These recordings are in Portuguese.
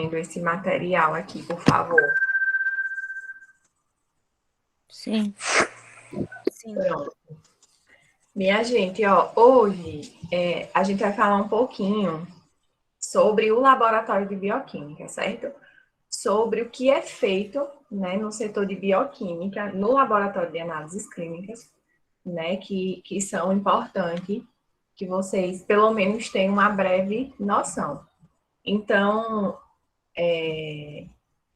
vendo esse material aqui, por favor? Sim. Sim. Pronto. Minha gente, ó, hoje a gente vai falar um pouquinho sobre o laboratório de bioquímica, certo? Sobre o que é feito, né, no setor de bioquímica, no laboratório de análises clínicas, né, que são importantes, que vocês pelo menos tenham uma breve noção. Então,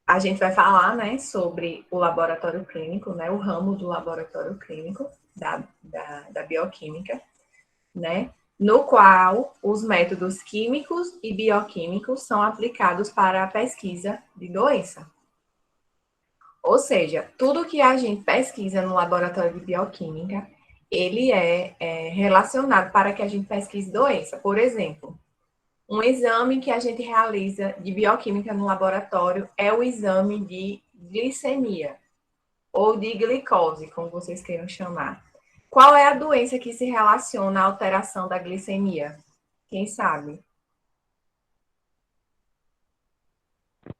a gente vai falar, né, sobre o laboratório clínico, né, o ramo do laboratório clínico da bioquímica, né, no qual os métodos químicos e bioquímicos são aplicados para a pesquisa de doença. Ou seja, tudo que a gente pesquisa no laboratório de bioquímica, ele é relacionado para que a gente pesquise doença. Por exemplo, um exame que a gente realiza de bioquímica no laboratório é o exame de glicemia, ou de glicose, como vocês queiram chamar. Qual é a doença que se relaciona à alteração da glicemia? Quem sabe?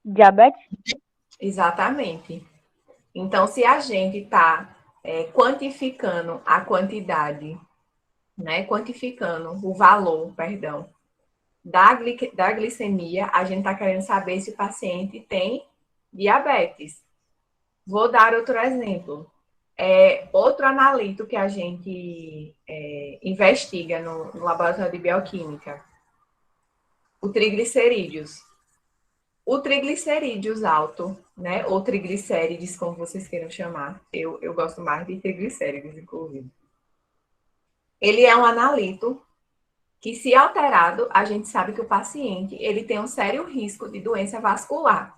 Diabetes? Exatamente. Então, se a gente está quantificando a quantidade, né, quantificando o valor, perdão, da glicemia, a gente está querendo saber se o paciente tem diabetes. Vou dar outro exemplo. Outro analito que a gente investiga no laboratório de bioquímica, o triglicerídeos. O triglicerídeos alto, né? Ou triglicérides, como vocês queiram chamar. Eu gosto mais de triglicérides, inclusive. Ele é um analito que, se alterado, a gente sabe que o paciente ele tem um sério risco de doença vascular.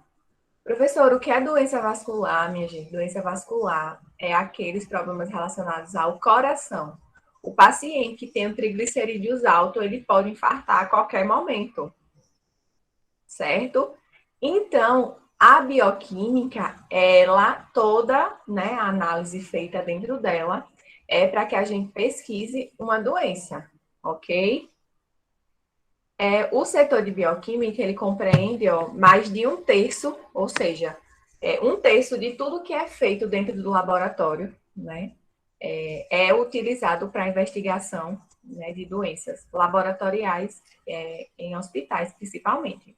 Professor, o que é doença vascular, minha gente? Doença vascular é aqueles problemas relacionados ao coração. O paciente que tem um triglicerídeos alto, ele pode infartar a qualquer momento, certo? Então, a bioquímica, ela toda, né, a análise feita dentro dela, é para que a gente pesquise uma doença, ok? O setor de bioquímica, ele compreende mais de um terço, ou seja, um terço de tudo que é feito dentro do laboratório, né, é utilizado para investigação, né, de doenças laboratoriais em hospitais, principalmente.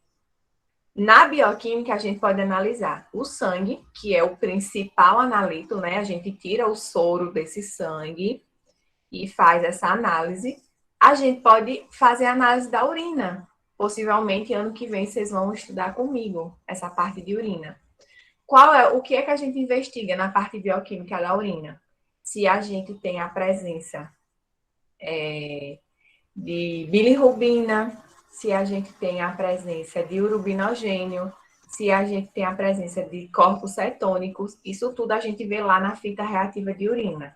Na bioquímica, a gente pode analisar o sangue, que é o principal analito, né? A gente tira o soro desse sangue e faz essa análise. A gente pode fazer a análise da urina. Possivelmente, ano que vem, vocês vão estudar comigo essa parte de urina. O que é que a gente investiga na parte bioquímica da urina? Se a gente tem a presença de bilirrubina, se a gente tem a presença de urubinogênio, se a gente tem a presença de corpos cetônicos, isso tudo a gente vê lá na fita reativa de urina,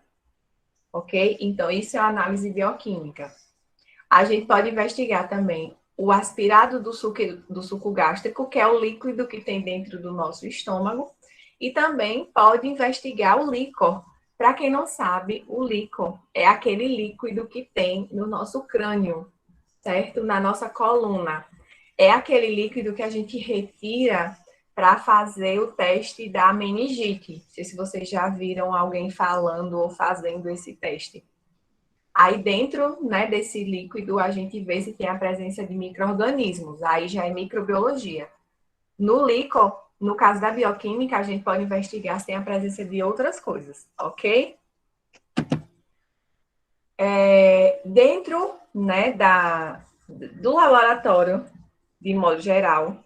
ok? Então, isso é a análise bioquímica. A gente pode investigar também o aspirado do suco gástrico, que é o líquido que tem dentro do nosso estômago, e também pode investigar o líquor. Para quem não sabe, o líquor é aquele líquido que tem no nosso crânio, certo? Na nossa coluna. É aquele líquido que a gente retira para fazer o teste da meningite. Não sei se vocês já viram alguém falando ou fazendo esse teste. Aí dentro, né, desse líquido a gente vê se tem a presença de micro-organismos. Aí já é microbiologia. No líquor, no caso da bioquímica, a gente pode investigar se tem a presença de outras coisas, ok? Dentro, né, do laboratório, de modo geral,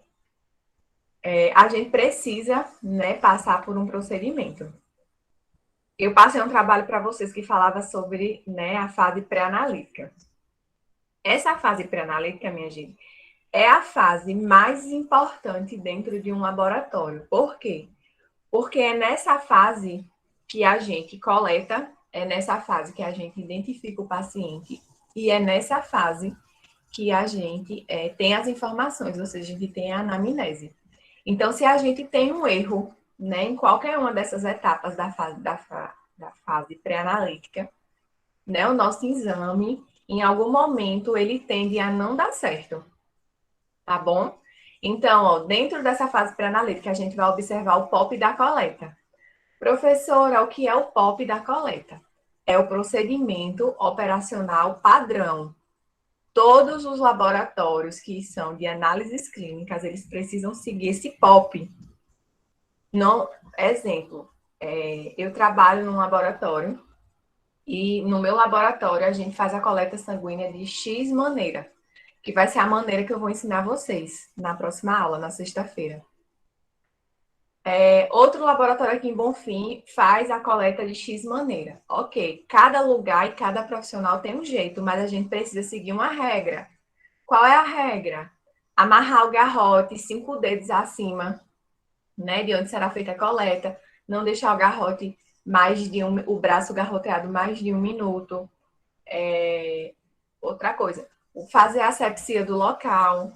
a gente precisa, né, passar por um procedimento. Eu passei um trabalho para vocês que falava sobre, né, a fase pré-analítica. Essa fase pré-analítica, minha gente, é a fase mais importante dentro de um laboratório. Por quê? Porque é nessa fase que a gente coleta, é nessa fase que a gente identifica o paciente e é nessa fase que a gente tem as informações, ou seja, a gente tem a anamnese. Então, se a gente tem um erro, né, em qualquer uma dessas etapas da fase pré-analítica, né, o nosso exame, em algum momento, ele tende a não dar certo, tá bom? Então, ó, dentro dessa fase pré-analítica, a gente vai observar o POP da coleta. Professora, o que é o POP da coleta? É o procedimento operacional padrão. Todos os laboratórios que são de análises clínicas, eles precisam seguir esse POP. Não, exemplo, eu trabalho num laboratório e no meu laboratório a gente faz a coleta sanguínea de X maneira, que vai ser a maneira que eu vou ensinar vocês na próxima aula, na sexta-feira. Outro laboratório aqui em Bonfim faz a coleta de X maneira. Ok, cada lugar e cada profissional tem um jeito, mas a gente precisa seguir uma regra. Qual é a regra? Amarrar o garrote 5 dedos acima, né, de onde será feita a coleta, não deixar o garrote o braço garroteado mais de 1 minuto. Outra coisa, fazer a asepsia do local,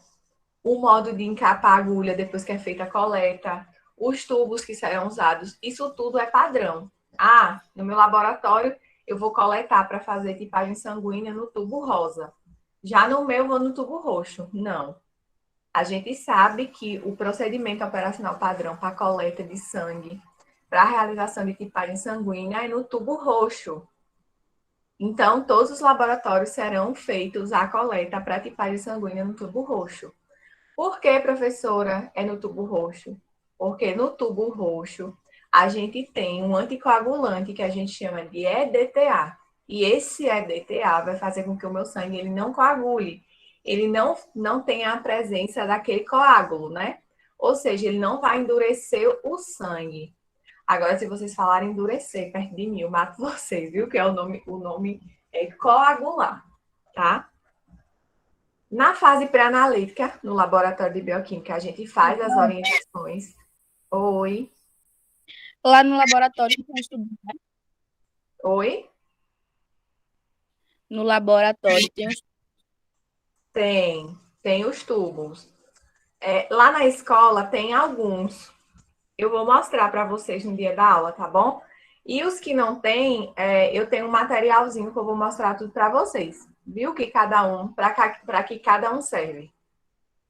o modo de encapar a agulha depois que é feita a coleta, os tubos que serão usados, isso tudo é padrão. No meu laboratório eu vou coletar para fazer tipagem sanguínea no tubo rosa. Já no meu, eu vou no tubo roxo. Não. A gente sabe que o procedimento operacional padrão para coleta de sangue, para a realização de tipagem sanguínea, é no tubo roxo. Então, todos os laboratórios serão feitos a coleta para tipagem sanguínea no tubo roxo. Por que, professora, é no tubo roxo? Porque no tubo roxo a gente tem um anticoagulante que a gente chama de EDTA. E esse EDTA vai fazer com que o meu sangue ele não coagule. Ele não tenha a presença daquele coágulo, né? Ou seja, ele não vai endurecer o sangue. Agora, se vocês falarem endurecer perto de mim, eu mato vocês, viu? Que é o nome é coagular, tá? Na fase pré-analítica, no laboratório de bioquímica, a gente faz as orientações. Oi. Lá no laboratório tem os tubos, né? Oi? No laboratório tem os Tem os tubos. Lá na escola tem alguns. Eu vou mostrar para vocês no dia da aula, tá bom? E os que não tem, eu tenho um materialzinho que eu vou mostrar tudo para vocês. Viu? Que cada um, para que cada um serve,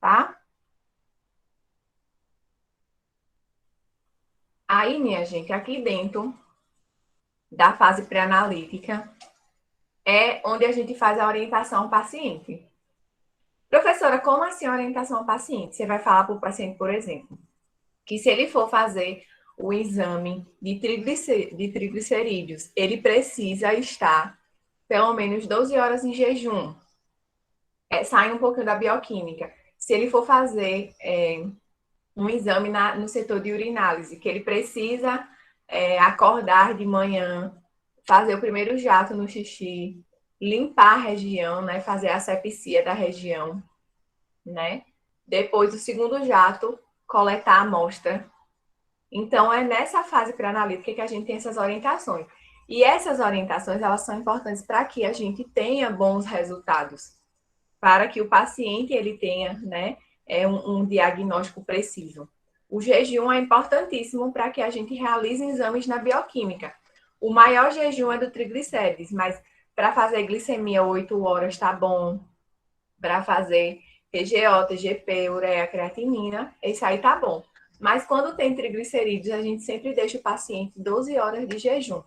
tá? Aí, minha gente, aqui dentro da fase pré-analítica, é onde a gente faz a orientação ao paciente. Professora, como assim orientação ao paciente? Você vai falar para o paciente, por exemplo, que se ele for fazer o exame de triglicerídeos, ele precisa estar pelo menos 12 horas em jejum. Sai um pouquinho da bioquímica. Se ele for fazer um exame no setor de urinálise, que ele precisa acordar de manhã, fazer o primeiro jato no xixi, limpar a região, né? Fazer a asepsia da região, né? Depois, o segundo jato, coletar a amostra. Então, é nessa fase pré-analítica que a gente tem essas orientações. E essas orientações, elas são importantes para que a gente tenha bons resultados, para que o paciente ele tenha, né, um diagnóstico preciso. O jejum é importantíssimo para que a gente realize exames na bioquímica. O maior jejum é do triglicérides, mas para fazer glicemia 8 horas está bom. Para fazer TGO, TGP, ureia, creatinina, esse aí tá bom. Mas quando tem triglicerídeos, a gente sempre deixa o paciente 12 horas de jejum.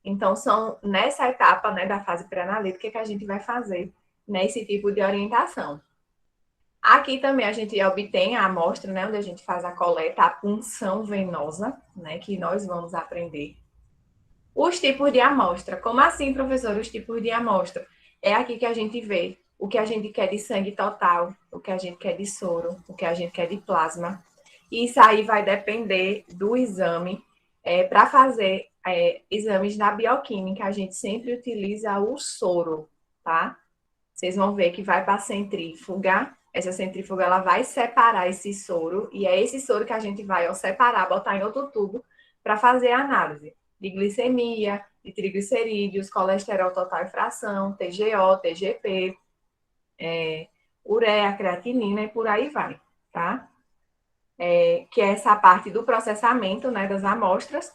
Então, são nessa etapa, né, da fase pré-analítica que a gente vai fazer, né, esse tipo de orientação. Aqui também a gente obtém a amostra, né, onde a gente faz a coleta, a punção venosa, né, que nós vamos aprender. Os tipos de amostra. Como assim, professor, os tipos de amostra? É aqui que a gente vê o que a gente quer de sangue total, o que a gente quer de soro, o que a gente quer de plasma. Isso aí vai depender do exame. Para fazer exames na bioquímica, a gente sempre utiliza o soro, tá? Vocês vão ver que vai para a centrífuga. Essa centrífuga ela vai separar esse soro, e é esse soro que a gente vai separar, botar em outro tubo para fazer a análise de glicemia, de triglicerídeos, colesterol total e fração, TGO, TGP, ureia, creatinina e por aí vai, tá? Que é essa parte do processamento, né, das amostras.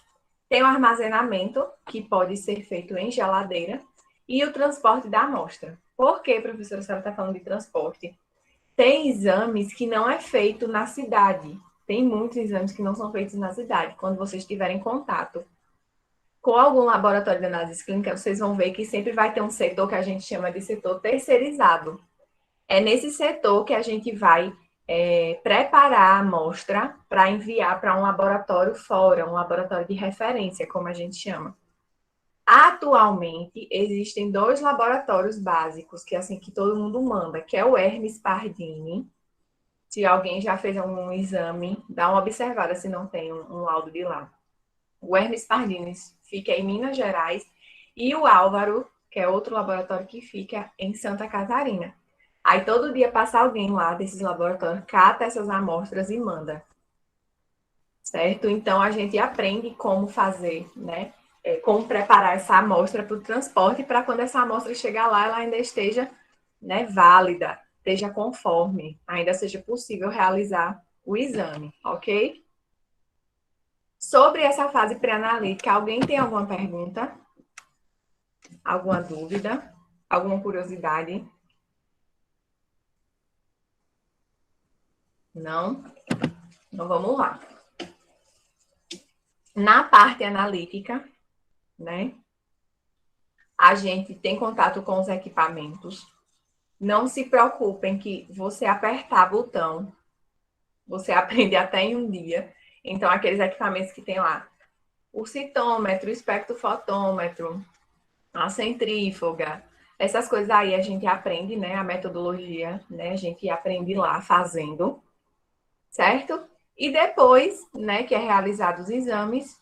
Tem o armazenamento, que pode ser feito em geladeira, e o transporte da amostra. Por que, professora, você está falando de transporte? tem exames que não é feito na cidade. Tem muitos exames que não são feitos na cidade. Quando vocês tiverem contato com algum laboratório de análise clínica, vocês vão ver que sempre vai ter um setor que a gente chama de setor terceirizado. É nesse setor que a gente vai preparar a amostra para enviar para um laboratório fora, um laboratório de referência, como a gente chama. Atualmente, existem 2 laboratórios básicos que assim que todo mundo manda, que é o Hermes Pardini. Se alguém já fez algum exame, dá uma observada se não tem um laudo de lá. O Hermes Pardini fica em Minas Gerais e o Álvaro, que é outro laboratório que fica em Santa Catarina. Aí todo dia passa alguém lá desses laboratórios, cata essas amostras e manda. Certo? Então a gente aprende como fazer, né? Como preparar essa amostra para o transporte, para quando essa amostra chegar lá, ela ainda esteja, né, válida, esteja conforme, ainda seja possível realizar o exame, ok? Sobre essa fase pré-analítica, alguém tem alguma pergunta? Alguma dúvida? Alguma curiosidade? Não? Então vamos lá. Na parte analítica, né? A gente tem contato com os equipamentos. Não se preocupem que você apertar botão, você aprende até em um dia. Então, aqueles equipamentos que tem lá, o citômetro, o espectrofotômetro, a centrífuga, essas coisas aí a gente aprende, né? A metodologia, né? A gente aprende lá fazendo, certo? E depois, né, que é realizado os exames,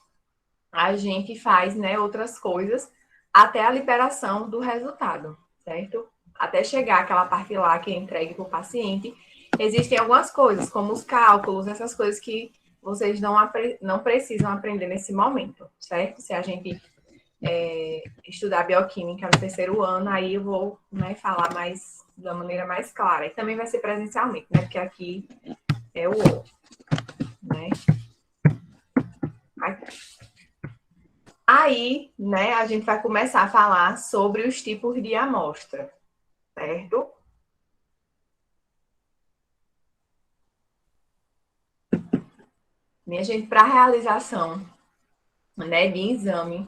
a gente faz, né, outras coisas até a liberação do resultado, certo? Até chegar aquela parte lá que é entregue para o paciente, existem algumas coisas, como os cálculos, essas coisas que vocês não precisam aprender nesse momento, certo? Se a gente estudar bioquímica no terceiro ano, aí eu vou, né, falar mais de uma maneira mais clara. E também vai ser presencialmente, né? Porque aqui é o outro, né? Aí, né, a gente vai começar a falar sobre os tipos de amostra, certo? Minha gente, para a realização, né, de exame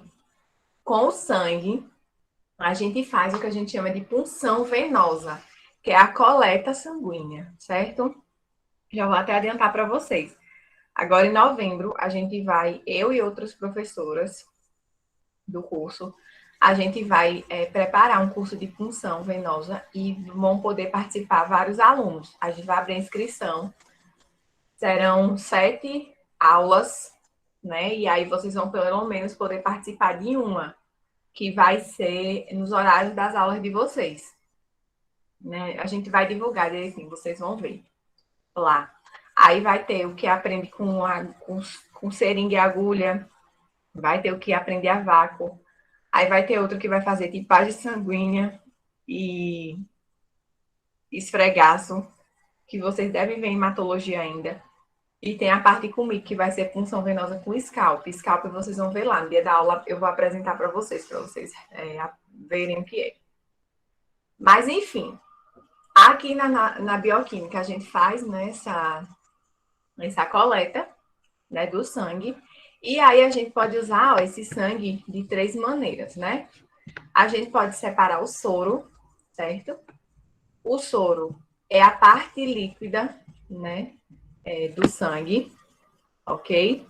com o sangue, a gente faz o que a gente chama de punção venosa, que é a coleta sanguínea, certo? Já vou até adiantar para vocês. Agora, em novembro, a gente vai, eu e outras professoras do curso, a gente vai preparar um curso de punção venosa e vão poder participar vários alunos. A gente vai abrir a inscrição, serão 7 aulas, né? E aí vocês vão pelo menos poder participar de uma, que vai ser nos horários das aulas de vocês. Né? A gente vai divulgar direitinho, vocês vão ver lá. Aí vai ter o que aprende com seringa e agulha, vai ter o que aprender a vácuo, aí vai ter outro que vai fazer tipagem sanguínea e esfregaço, que vocês devem ver em hematologia ainda. E tem a parte comigo, que vai ser punção venosa com scalp. Scalp vocês vão ver lá. No dia da aula eu vou apresentar para vocês verem o que é. Mas, enfim, aqui na bioquímica a gente faz, né, essa coleta, né, do sangue. E aí a gente pode usar esse sangue de 3 maneiras, né? A gente pode separar o soro, certo? O soro é a parte líquida, né, do sangue, ok?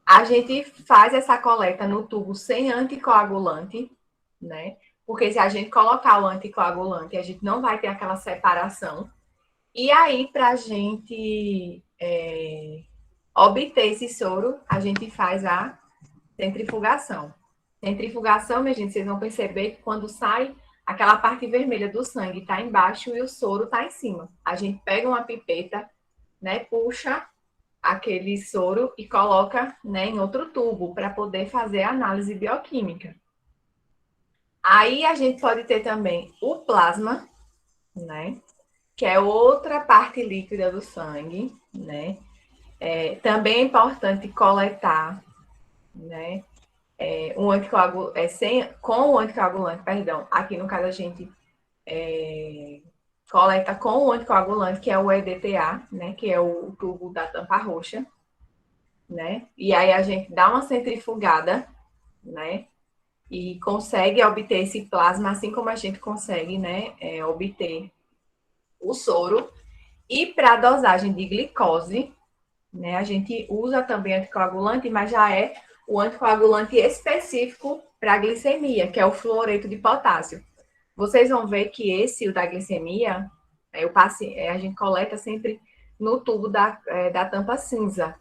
A gente faz essa coleta no tubo sem anticoagulante, né? Porque se a gente colocar o anticoagulante, a gente não vai ter aquela separação. E aí, para a gente obter esse soro, a gente faz a centrifugação. Centrifugação, minha gente, vocês vão perceber que quando sai, aquela parte vermelha do sangue está embaixo e o soro está em cima. A gente pega uma pipeta, né, puxa aquele soro e coloca, né, em outro tubo para poder fazer a análise bioquímica. Aí a gente pode ter também o plasma, né, que é outra parte líquida do sangue, né. Também é importante coletar, né, com o anticoagulante, perdão. Aqui no caso a gente coleta com o anticoagulante, que é o EDTA, né, que é o tubo da tampa roxa, né? E aí a gente dá uma centrifugada, né? E consegue obter esse plasma, assim como a gente consegue, né, obter o soro. E para a dosagem de glicose, né, a gente usa também anticoagulante, mas já é o anticoagulante específico para a glicemia, que é o fluoreto de potássio. Vocês vão ver que esse, o da glicemia, a gente coleta sempre no tubo da tampa cinza.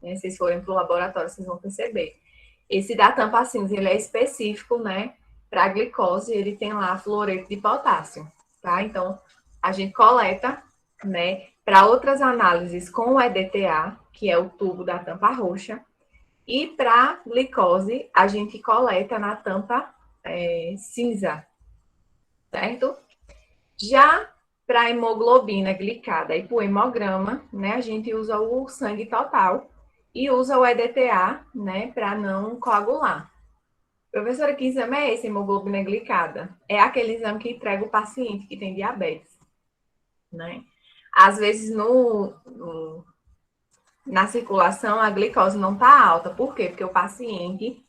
Né? Se vocês forem para o laboratório, vocês vão perceber. Esse da tampa cinza, ele é específico, né, para a glicose, ele tem lá fluoreto de potássio, tá? Então, a gente coleta, né, para outras análises com o EDTA, que é o tubo da tampa roxa, e para glicose, a gente coleta na tampa cinza, certo? Já para a hemoglobina glicada e para o hemograma, né, a gente usa o sangue total e usa o EDTA, né, para não coagular. Professora, que exame é esse, hemoglobina glicada? É aquele exame que entrega o paciente que tem diabetes, né? Às vezes na circulação a glicose não está alta. Por quê? Porque o paciente,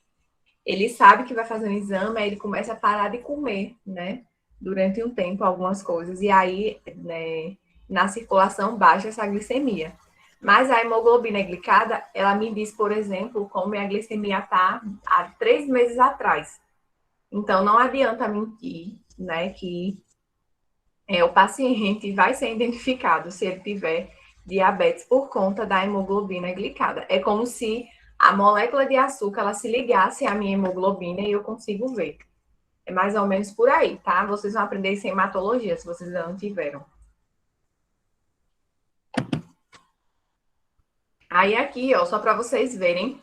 ele sabe que vai fazer um exame, aí ele começa a parar de comer, né? Durante um tempo, algumas coisas. E aí, né, na circulação, baixa essa glicemia. Mas a hemoglobina glicada, ela me diz, por exemplo, como a glicemia está há 3 meses atrás. Então, não adianta mentir, né, que o paciente vai ser identificado se ele tiver diabetes por conta da hemoglobina glicada. É como se a molécula de açúcar ela se ligasse à minha hemoglobina e eu consigo ver. É mais ou menos por aí, tá? Vocês vão aprender isso em hematologia, se vocês ainda não tiveram. Aí aqui, ó, só para vocês verem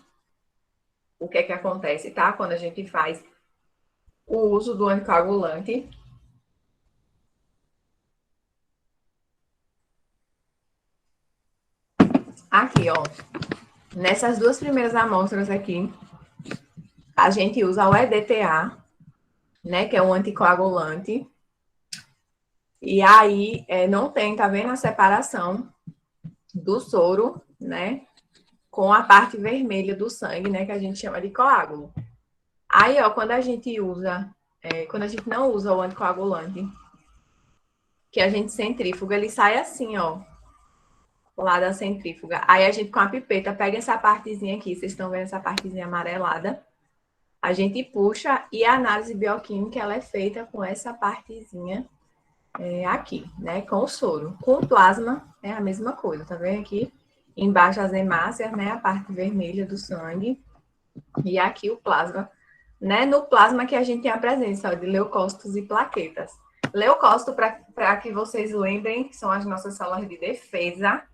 o que é que acontece, tá? Quando a gente faz o uso do anticoagulante. Aqui, ó. Nessas duas primeiras amostras aqui, a gente usa o EDTA, né, que é um anticoagulante. E aí, não tem, tá vendo a separação do soro, né, com a parte vermelha do sangue, né, que a gente chama de coágulo. Aí, ó, quando a gente não usa o anticoagulante, que a gente centrífuga, ele sai assim, ó, lá da centrífuga. Aí a gente com a pipeta pega essa partezinha aqui, vocês estão vendo essa partezinha amarelada? A gente puxa e a análise bioquímica ela é feita com essa partezinha aqui, né? Com o soro. Com o plasma é a mesma coisa, tá vendo aqui? Embaixo as hemácias, né? A parte vermelha do sangue. E aqui o plasma, né? No plasma que a gente tem a presença de leucócitos e plaquetas. Leucócito, para que vocês lembrem, são as nossas células de defesa.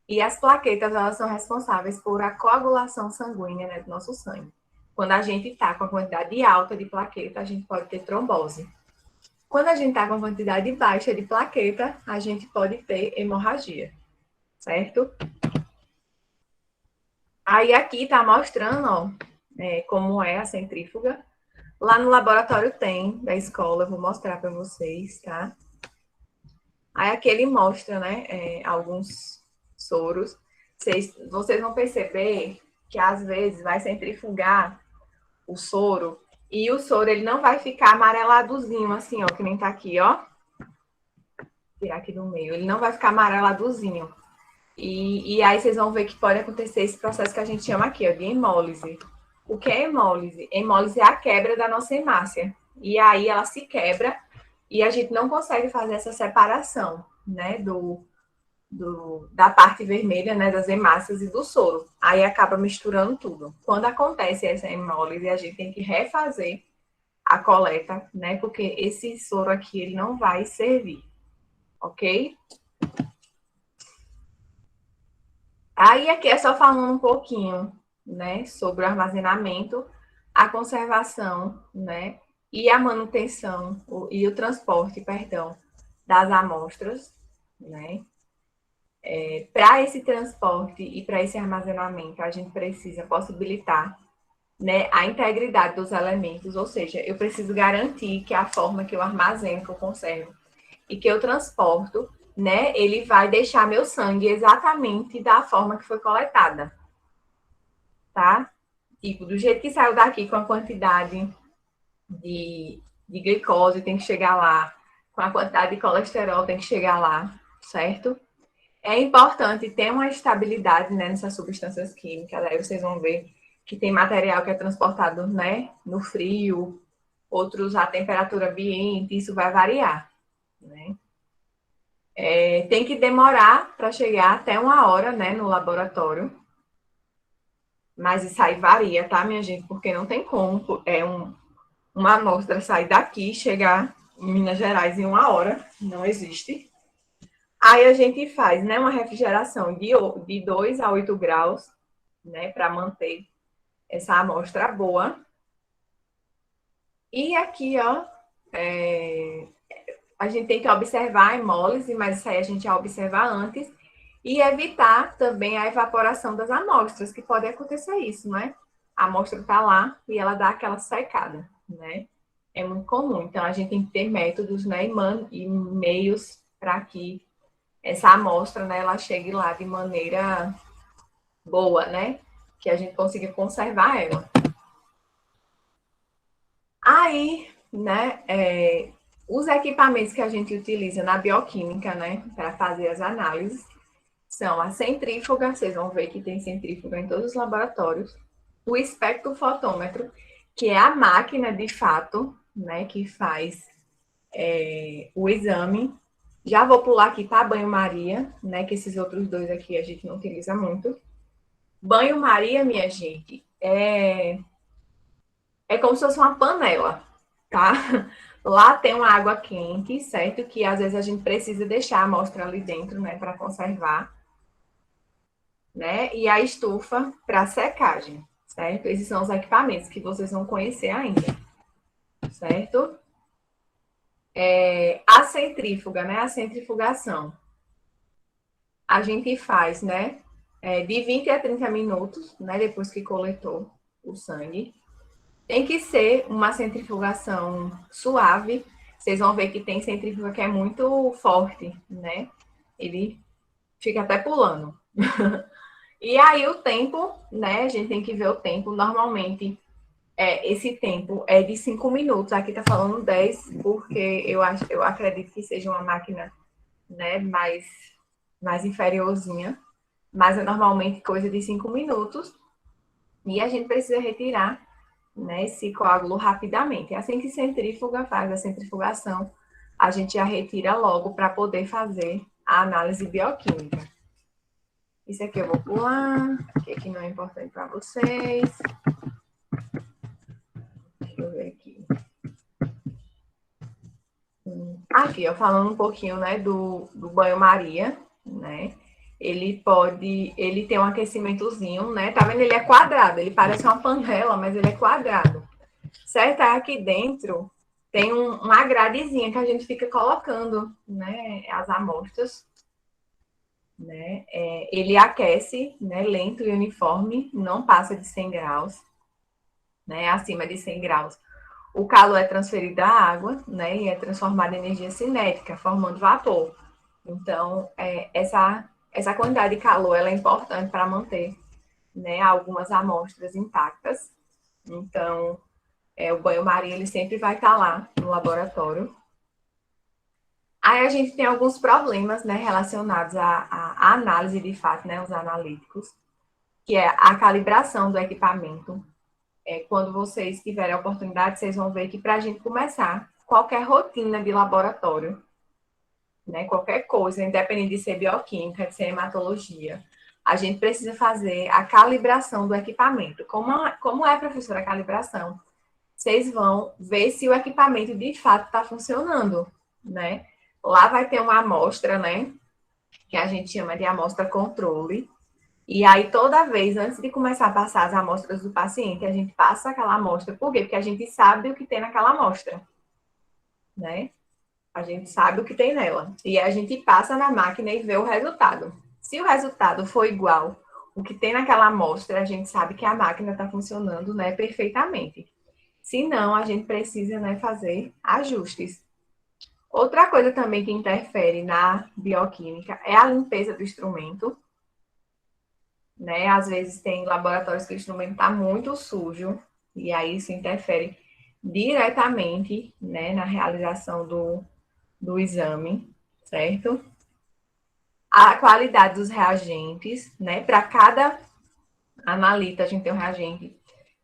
E as plaquetas, elas são responsáveis por a coagulação sanguínea, né, do nosso sangue. Quando a gente está com a quantidade alta de plaqueta, a gente pode ter trombose. Quando a gente está com a quantidade baixa de plaqueta, a gente pode ter hemorragia, certo? Aí aqui está mostrando, ó, como é a centrífuga. Lá no laboratório tem, da escola, eu vou mostrar para vocês, tá? Aí aqui ele mostra, né, alguns soros. Vocês vão perceber que às vezes vai centrifugar o soro e o soro ele não vai ficar amareladozinho assim, ó, que nem tá aqui, ó. Vou tirar aqui do meio. Ele não vai ficar amareladozinho. E aí vocês vão ver que pode acontecer esse processo que a gente chama aqui, ó, de hemólise. O que é hemólise? Hemólise é a quebra da nossa hemácia. E aí ela se quebra e a gente não consegue fazer essa separação, né, da parte vermelha, né, das hemácias e do soro. Aí acaba misturando tudo. Quando acontece essa hemólise, a gente tem que refazer a coleta, né, porque esse soro aqui, ele não vai servir, ok? Aí aqui é só falando um pouquinho, né, sobre o armazenamento, a conservação, né, e a manutenção, e o transporte, perdão, das amostras, né. Para esse transporte e para esse armazenamento, a gente precisa possibilitar, né, a integridade dos elementos, ou seja, eu preciso garantir que a forma que eu armazeno, que eu conservo, e que eu transporto, né, ele vai deixar meu sangue exatamente da forma que foi coletada, tá? Tipo, do jeito que saiu daqui com a quantidade de glicose tem que chegar lá, com a quantidade de colesterol tem que chegar lá, certo? É importante ter uma estabilidade, né, nessas substâncias químicas, aí vocês vão ver que tem material que é transportado, né, no frio, outros à temperatura ambiente, isso vai variar, né? Tem que demorar para chegar até 1 hora, né, no laboratório, mas isso aí varia, tá, minha gente? Porque não tem como uma amostra sair daqui e chegar em Minas Gerais em 1 hora, não existe. Aí a gente faz, né, uma refrigeração de 2 a 8 graus, né, para manter essa amostra boa. E aqui, ó, a gente tem que observar a hemólise, mas isso aí a gente já observa antes, e evitar também a evaporação das amostras, que pode acontecer isso, né? A amostra está lá e ela dá aquela secada, né? É muito comum. Então, a gente tem que ter métodos, né, e meios para que essa amostra, né, ela chegue lá de maneira boa, né? Que a gente consiga conservar ela. Aí, né, os equipamentos que a gente utiliza na bioquímica, né, para fazer as análises, são a centrífuga, vocês vão ver que tem centrífuga em todos os laboratórios, o espectrofotômetro, que é a máquina, de fato, né, que faz o exame. Já vou pular aqui para banho-maria, né, que esses outros dois aqui a gente não utiliza muito. Banho-maria, minha gente, é como se fosse uma panela, tá? Lá tem uma água quente, certo? Que às vezes a gente precisa deixar a amostra ali dentro, né, para conservar, né? E a estufa para secagem, certo? Esses são os equipamentos que vocês vão conhecer ainda, certo? A centrífuga, né? A centrifugação. A gente faz, né? De 20 a 30 minutos, né? Depois que coletou o sangue. Tem que ser uma centrifugação suave. Vocês vão ver que tem centrífuga que é muito forte, né? Ele fica até pulando. E aí o tempo, né? A gente tem que ver o tempo. Normalmente, esse tempo é de 5 minutos. Aqui tá falando 10, porque eu acredito que seja uma máquina, né, mais inferiorzinha. Mas é normalmente coisa de 5 minutos. E a gente precisa retirar, né, esse coágulo rapidamente. Assim que centrífuga faz a centrifugação, a gente já retira logo para poder fazer a análise bioquímica. Isso aqui eu vou pular, que aqui não é importante para vocês. Deixa eu ver aqui. Aqui, ó, falando um pouquinho, né, do banho-maria, né? Ele tem um aquecimentozinho, né? Tá vendo? Ele é quadrado, ele parece uma panela, mas ele é quadrado. Certo? Aqui dentro tem uma gradezinha que a gente fica colocando, né, as amostras, né? Ele aquece, né, lento e uniforme, não passa de 100 graus, né? Acima de 100 graus. O calor é transferido à água, né, e é transformado em energia cinética, formando vapor. Então, essa quantidade de calor ela é importante para manter, né, algumas amostras intactas. Então, o banho-maria ele sempre vai estar lá no laboratório. Aí a gente tem alguns problemas, né, relacionados à análise de fato, né, os analíticos, que é a calibração do equipamento. Quando vocês tiverem a oportunidade, vocês vão ver que para a gente começar qualquer rotina de laboratório, né, qualquer coisa, independente de ser bioquímica, de ser hematologia, a gente precisa fazer a calibração do equipamento. Como é, professora, a calibração? Vocês vão ver se o equipamento de fato está funcionando, né? Lá vai ter uma amostra, né? Que a gente chama de amostra controle. E aí, toda vez, antes de começar a passar as amostras do paciente, a gente passa aquela amostra. Por quê? Porque a gente sabe o que tem naquela amostra, né? A gente sabe o que tem nela. E a gente passa na máquina e vê o resultado. Se o resultado for igual o que tem naquela amostra, a gente sabe que a máquina está funcionando, né, perfeitamente. Se não, a gente precisa, né, fazer ajustes. Outra coisa também que interfere na bioquímica é a limpeza do instrumento, né? Às vezes tem laboratórios que o instrumento está muito sujo, e aí isso interfere diretamente, né, na realização do exame, certo? A qualidade dos reagentes, né? Para cada analita, a gente tem um reagente.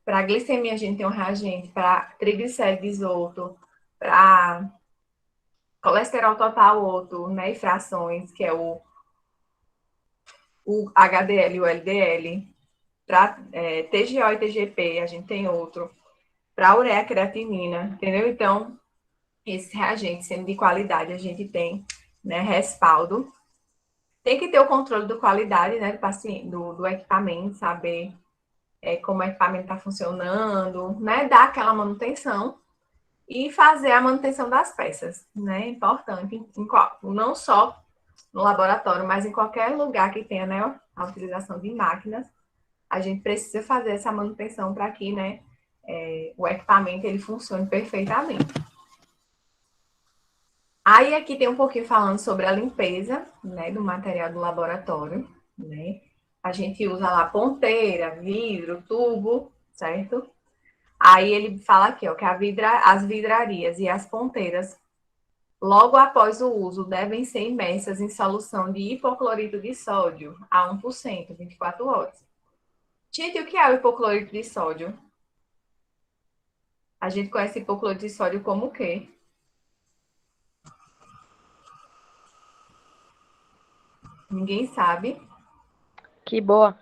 Para glicemia, a gente tem um reagente. Para triglicérides, outro. Para colesterol total, outro, né? E frações, que é o HDL e o LDL. Para TGO e TGP, a gente tem outro. Para ureia creatinina, entendeu? Então, esses reagentes, sendo de qualidade, a gente tem, né, respaldo. Tem que ter o controle da qualidade, né, do paciente, do equipamento, saber como o equipamento está funcionando, né, dar aquela manutenção e fazer a manutenção das peças, né, é importante, não só no laboratório, mas em qualquer lugar que tenha, né, a utilização de máquinas, a gente precisa fazer essa manutenção para que, né, o equipamento ele funcione perfeitamente. Aí aqui tem um pouquinho falando sobre a limpeza, né, do material do laboratório, né? A gente usa lá ponteira, vidro, tubo, certo? Aí ele fala aqui, ó, que as vidrarias e as ponteiras, logo após o uso, devem ser imersas em solução de hipoclorito de sódio a 1%, 24 horas. Gente, o que é o hipoclorito de sódio? A gente conhece hipoclorito de sódio como o quê? Ninguém sabe. Que boa.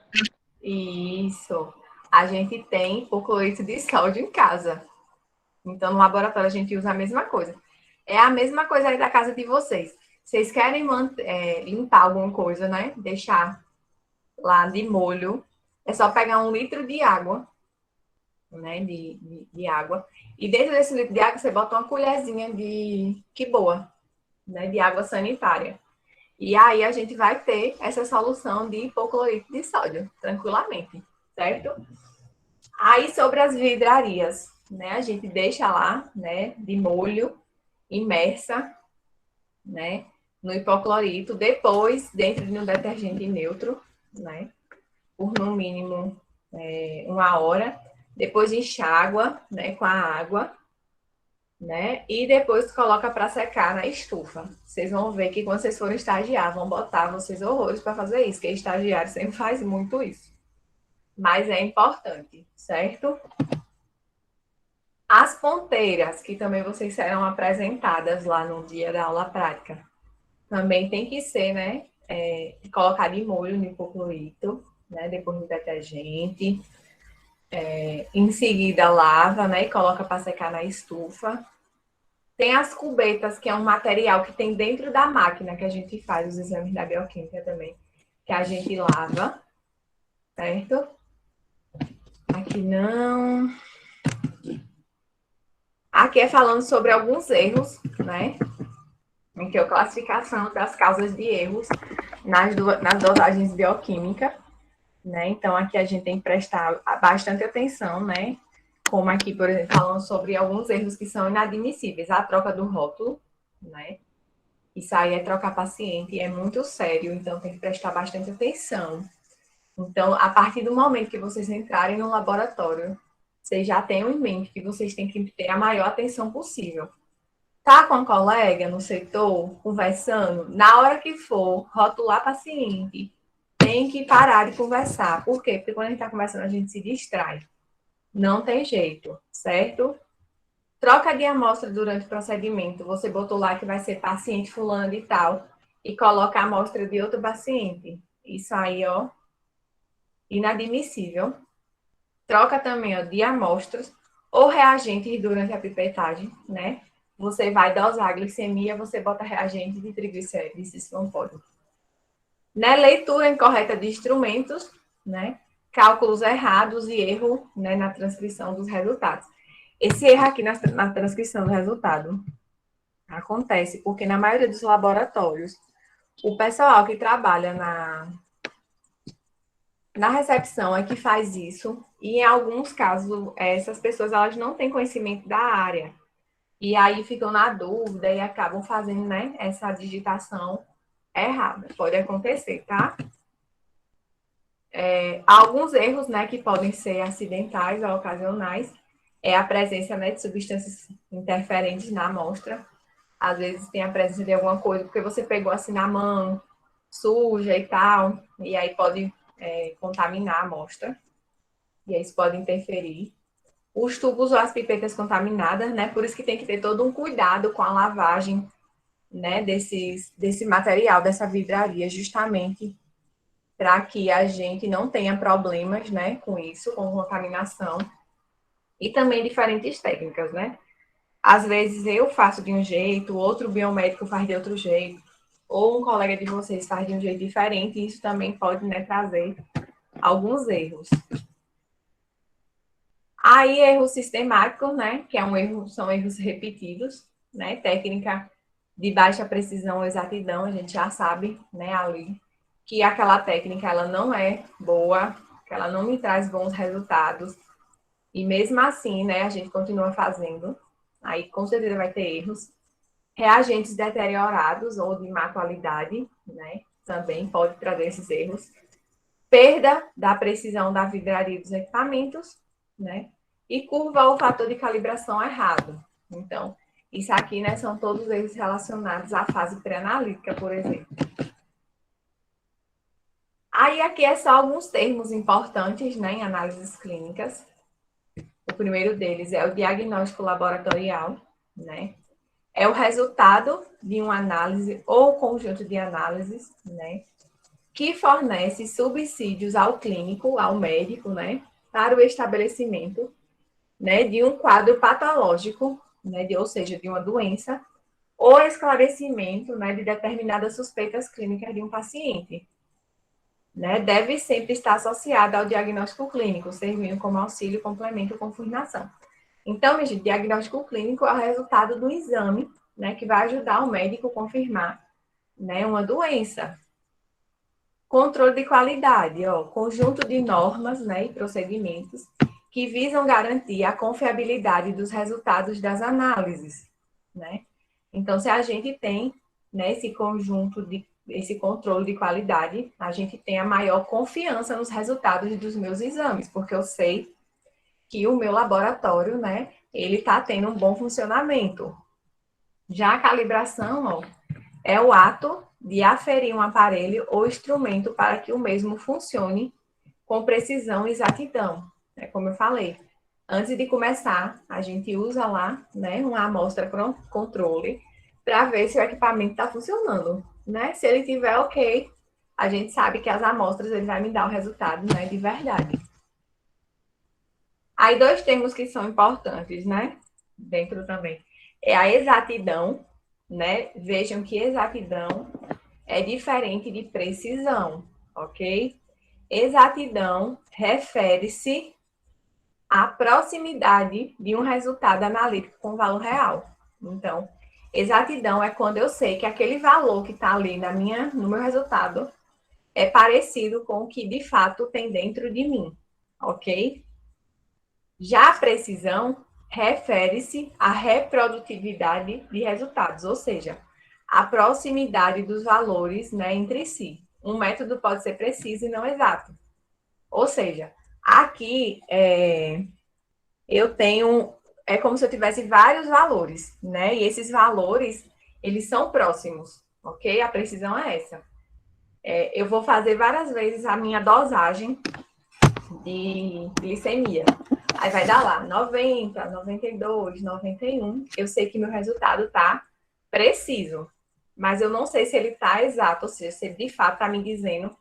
Isso. A gente tem hipoclorito de sódio em casa. Então, no laboratório, a gente usa a mesma coisa. É a mesma coisa aí da casa de vocês. Vocês querem limpar alguma coisa, né? Deixar lá de molho. É só pegar 1 litro de água, né? De água. E dentro desse litro de água, você bota uma colherzinha que boa, né? De água sanitária. E aí a gente vai ter essa solução de hipoclorito de sódio, tranquilamente, certo? Aí sobre as vidrarias, né? A gente deixa lá, né? De molho, imersa, né? No hipoclorito, depois dentro de um detergente neutro, né? Por no mínimo 1 hora. Depois enxágua, né? Com a água, né? E depois coloca para secar na estufa. Vocês vão ver que quando vocês forem estagiar, vão botar vocês horrores para fazer isso, que estagiário sempre faz muito isso. Mas é importante, certo? As ponteiras, que também vocês serão apresentadas lá no dia da aula prática, também tem que ser, né? Colocar de molho no hipoclorito, né? Depois no detergente. Em seguida, lava, né? E coloca para secar na estufa. Tem as cubetas, que é um material que tem dentro da máquina que a gente faz os exames da bioquímica também, que a gente lava, certo? Aqui não. Aqui é falando sobre alguns erros, né? Em que é a classificação das causas de erros nas dosagens bioquímicas, né? Então, aqui a gente tem que prestar bastante atenção, né? Como aqui, por exemplo, falando sobre alguns erros que são inadmissíveis. A troca do rótulo, né? Isso aí é trocar paciente, é muito sério, então tem que prestar bastante atenção. Então, a partir do momento que vocês entrarem no laboratório, vocês já tenham em mente que vocês têm que ter a maior atenção possível. Tá com a colega no setor, conversando, na hora que for rotular paciente, tem que parar de conversar. Por quê? Porque quando a gente está conversando, a gente se distrai. Não tem jeito, certo? Troca de amostra durante o procedimento. Você botou lá que vai ser paciente fulano e tal, e coloca a amostra de outro paciente. Isso aí, ó, inadmissível. Troca também, ó, de amostras ou reagentes durante a pipetagem, né? Você vai dosar a glicemia, você bota reagente de triglicérides, isso não pode. Né? Leitura incorreta de instrumentos, né? Cálculos errados e erro, né, na transcrição dos resultados. Esse erro aqui na transcrição do resultado acontece porque na maioria dos laboratórios, o pessoal que trabalha na recepção é que faz isso, e em alguns casos, essas pessoas elas não têm conhecimento da área. E aí ficam na dúvida e acabam fazendo, né, essa digitação errada. Pode acontecer, tá? Alguns erros, né, que podem ser acidentais ou ocasionais é a presença, né, de substâncias interferentes na amostra. Às vezes tem a presença de alguma coisa porque você pegou assim na mão, suja e tal, e aí pode contaminar a amostra. E aí isso pode interferir. Os tubos ou as pipetas contaminadas, né? Por isso que tem que ter todo um cuidado com a lavagem, né, desse material, dessa vidraria, justamente para que a gente não tenha problemas, né, com isso, com contaminação. E também diferentes técnicas, né? Às vezes eu faço de um jeito, outro biomédico faz de outro jeito, ou um colega de vocês faz de um jeito diferente, e isso também pode, né, trazer alguns erros. Aí, erros sistemáticos, né, que é um erro, são erros repetidos, né, técnica de baixa precisão ou exatidão, a gente já sabe, né, ali, que aquela técnica, ela não é boa, que ela não me traz bons resultados, e mesmo assim, né, a gente continua fazendo, aí com certeza vai ter erros. Reagentes deteriorados ou de má qualidade, né, também pode trazer esses erros. Perda da precisão da vidraria dos equipamentos, né, e curva ou fator de calibração errado. Então, isso aqui, né, são todos eles relacionados à fase pré-analítica, por exemplo. Aí, aqui é só alguns termos importantes, né, em análises clínicas. O primeiro deles é o diagnóstico laboratorial, né? É o resultado de uma análise ou conjunto de análises, né? Que fornece subsídios ao clínico, ao médico, né? Para o estabelecimento, né, de um quadro patológico, né, ou seja, de uma doença, ou esclarecimento, né, de determinadas suspeitas clínicas de um paciente, né, deve sempre estar associada ao diagnóstico clínico, servindo como auxílio, complemento ou confirmação. Então, gente, diagnóstico clínico é o resultado do exame, né, que vai ajudar o médico a confirmar, né, uma doença. Controle de qualidade, ó, conjunto de normas, né, e procedimentos que visam garantir a confiabilidade dos resultados das análises, né? Então, se a gente tem, né, esse controle de qualidade, a gente tem a maior confiança nos resultados dos meus exames, porque eu sei que o meu laboratório, né, ele está tendo um bom funcionamento. Já a calibração, ó, é o ato de aferir um aparelho ou instrumento para que o mesmo funcione com precisão e exatidão. É como eu falei. Antes de começar, a gente usa lá, né, uma amostra controle para ver se o equipamento está funcionando, né? Se ele tiver ok, a gente sabe que as amostras ele vai me dar o resultado, né, de verdade. Aí dois termos que são importantes, né? Dentro também. É a exatidão, né? Vejam que exatidão é diferente de precisão, ok? Exatidão refere-se à proximidade de um resultado analítico com valor real. Então, exatidão é quando eu sei que aquele valor que está ali no meu resultado é parecido com o que de fato tem dentro de mim, ok? Já a precisão refere-se à reprodutividade de resultados, ou seja, a proximidade dos valores, né, entre si. Um método pode ser preciso e não exato. Ou seja, aqui eu tenho, é como se eu tivesse vários valores, né? E esses valores, eles são próximos, ok? A precisão é essa. Eu vou fazer várias vezes a minha dosagem de glicemia. Aí vai dar lá 90, 92, 91. Eu sei que meu resultado tá preciso, mas eu não sei se ele tá exato, ou seja, se ele de fato tá me dizendo,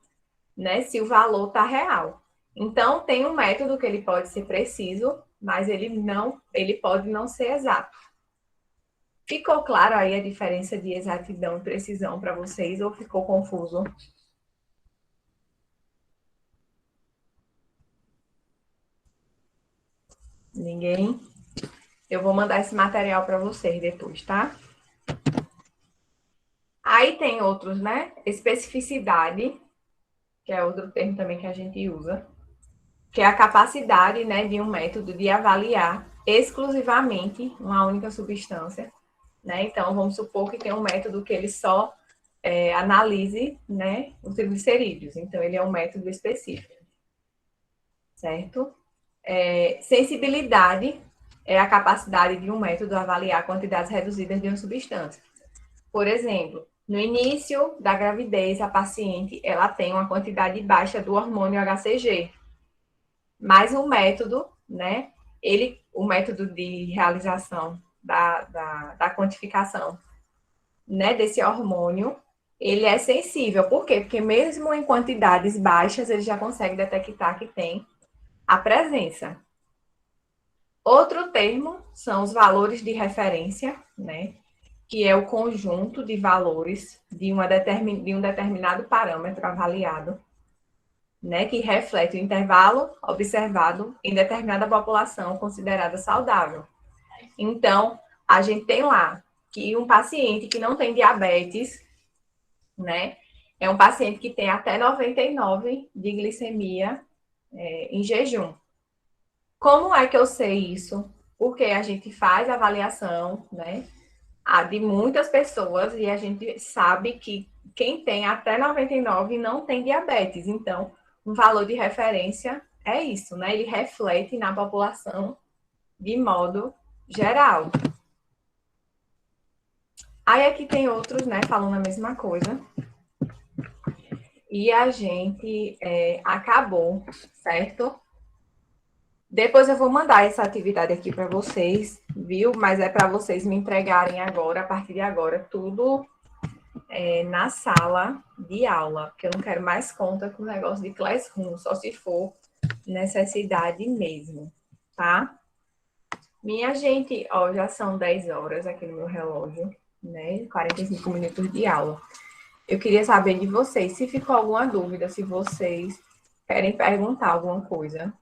né, se o valor tá real. Então tem um método que ele pode ser preciso, mas ele pode não ser exato. Ficou claro aí a diferença de exatidão e precisão para vocês ou ficou confuso? Ninguém? Eu vou mandar esse material para vocês depois, tá? Aí tem outros, né? Especificidade, que é outro termo também que a gente usa. que é a capacidade, né, de um método de avaliar exclusivamente uma única substância, né? Então, vamos supor que tem um método que ele só analise, né, os triglicerídeos. Então, ele é um método específico, certo? Sensibilidade é a capacidade de um método avaliar quantidades reduzidas de uma substância. Por exemplo, no início da gravidez, a paciente ela tem uma quantidade baixa do hormônio HCG, mas o método, né, o método de realização da quantificação, né, desse hormônio, ele é sensível. Por quê? Porque mesmo em quantidades baixas, ele já consegue detectar que tem a presença. Outro termo são os valores de referência, né, que é o conjunto de valores de um determinado parâmetro avaliado, né, que reflete o intervalo observado em determinada população considerada saudável. Então, a gente tem lá que um paciente que não tem diabetes, né, é um paciente que tem até 99 de glicemia em jejum. Como é que eu sei isso? Porque a gente faz avaliação, né, de muitas pessoas e a gente sabe que quem tem até 99 não tem diabetes. Então, um valor de referência é isso, né? Ele reflete na população de modo geral. Aí aqui tem outros, né, falando a mesma coisa. E a gente acabou, certo? Depois eu vou mandar essa atividade aqui para vocês, viu? Mas é para vocês me entregarem agora, a partir de agora, tudo na sala de aula, porque eu não quero mais conta com o negócio de Classroom, só se for necessidade mesmo, tá? Minha gente, ó, já são 10 horas aqui no meu relógio, né? 45 minutos de aula. Eu queria saber de vocês, se ficou alguma dúvida, se vocês querem perguntar alguma coisa.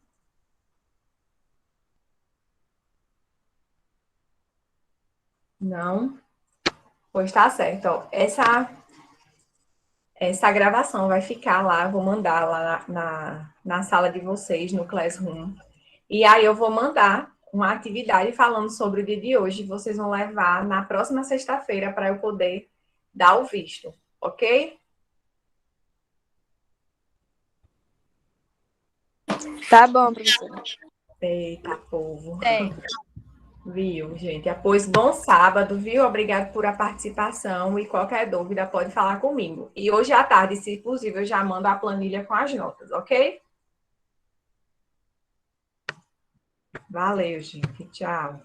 Não? Pois tá certo, ó. Essa gravação vai ficar lá, vou mandar lá na sala de vocês, no Classroom. E aí eu vou mandar uma atividade falando sobre o dia de hoje. Vocês vão levar na próxima sexta-feira para eu poder dar o visto, ok? Tá bom, professora. Eita, povo. Tem. Viu, gente? Pois bom sábado, viu? Obrigado por a participação e qualquer dúvida pode falar comigo. E hoje à tarde, se possível, eu já mando a planilha com as notas, ok? Valeu, gente. Tchau.